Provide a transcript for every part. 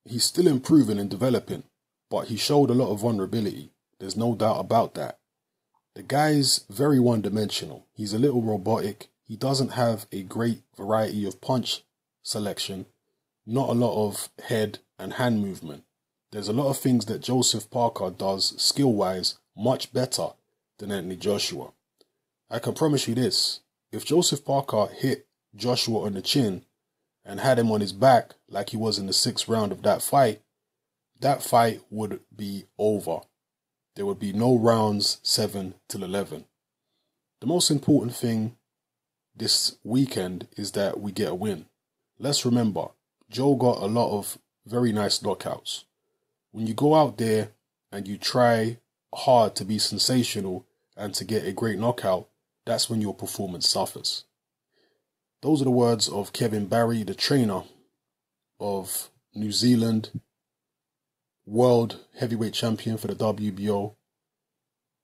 he's still improving and developing, but he showed a lot of vulnerability. There's no doubt about that. The guy's very one-dimensional. He's a little robotic. He doesn't have a great variety of punch selection, not a lot of head and hand movement. There's a lot of things that Joseph Parker does skill-wise much better than Anthony Joshua. I can promise you this, if Joseph Parker hit Joshua on the chin and had him on his back like he was in the 6th round of that fight would be over. There would be no rounds 7 till 11. The most important thing this weekend is that we get a win. Let's remember, Joe got a lot of very nice knockouts. When you go out there and you try hard to be sensational and to get a great knockout, that's when your performance suffers. Those are the words of Kevin Barry, the trainer of New Zealand, world heavyweight champion for the WBO,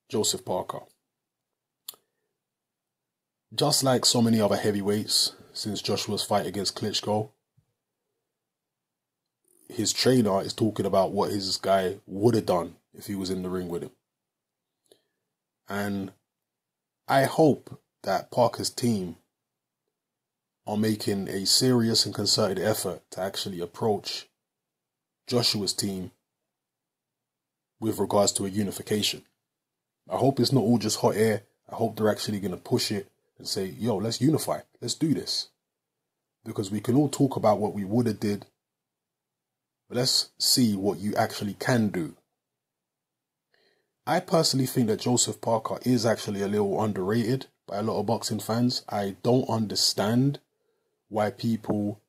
Joseph Parker. Just like so many other heavyweights since Joshua's fight against Klitschko, his trainer is talking about what his guy would have done if he was in the ring with him. And I hope that Parker's team are making a serious and concerted effort to actually approach Joshua's team with regards to a unification. I hope it's not all just hot air. I hope they're actually going to push it and say, yo, let's unify. Let's do this. Because we can all talk about what we would have did, but let's see what you actually can do. I personally think that Joseph Parker is actually a little underrated by a lot of boxing fans. I don't understand why people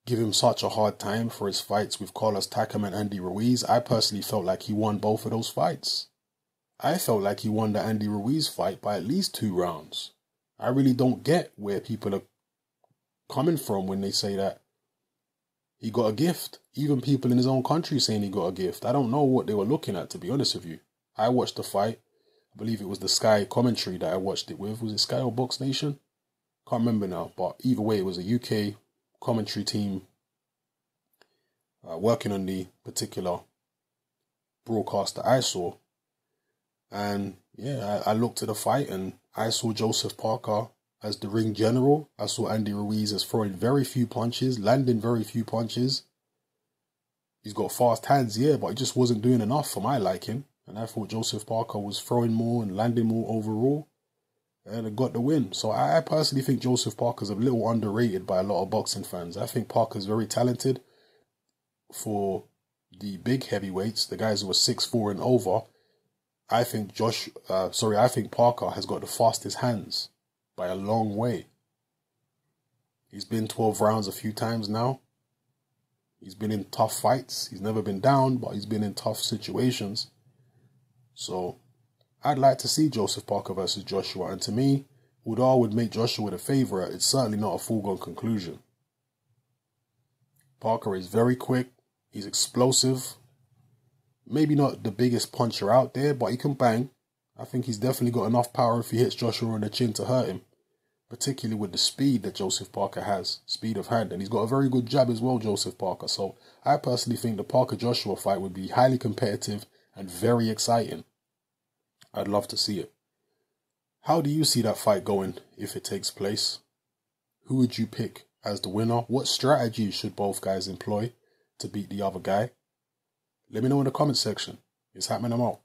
give him such a hard time for his fights with Carlos Takam and Andy Ruiz. I personally felt like he won both of those fights. I felt like he won the Andy Ruiz fight by at least 2 rounds. I really don't get where people are coming from when they say that he got a gift. Even people in his own country saying he got a gift. I don't know what they were looking at, to be honest with you. I watched the fight. I believe it was the Sky commentary that I watched it with. Was it Sky or Box Nation? Can't remember now. But either way, it was a UK commentary team working on the particular broadcast that I saw. And yeah, I looked at the fight and I saw Joseph Parker as the ring general. I saw Andy Ruiz as throwing very few punches, landing very few punches. He's got fast hands, yeah, but he just wasn't doing enough for my liking. And I thought Joseph Parker was throwing more and landing more overall. And it got the win. So I personally think Joseph Parker's a little underrated by a lot of boxing fans. I think Parker's very talented for the big heavyweights, the guys who are 6'4" and over. I think I think Parker has got the fastest hands by a long way. He's been 12 rounds a few times now. He's been in tough fights. He's never been down, but he's been in tough situations. So I'd like to see Joseph Parker versus Joshua. And to me, although I would make Joshua the favorite, it's certainly not a foregone conclusion. Parker is very quick. He's explosive. Maybe not the biggest puncher out there, but he can bang. I think he's definitely got enough power if he hits Joshua on the chin to hurt him. Particularly with the speed that Joseph Parker has. Speed of hand. And he's got a very good jab as well, Joseph Parker. So I personally think the Parker-Joshua fight would be highly competitive and very exciting. I'd love to see it. How do you see that fight going if it takes place? Who would you pick as the winner? What strategy should both guys employ to beat the other guy? Let me know in the comment section. It's happening. I'm out.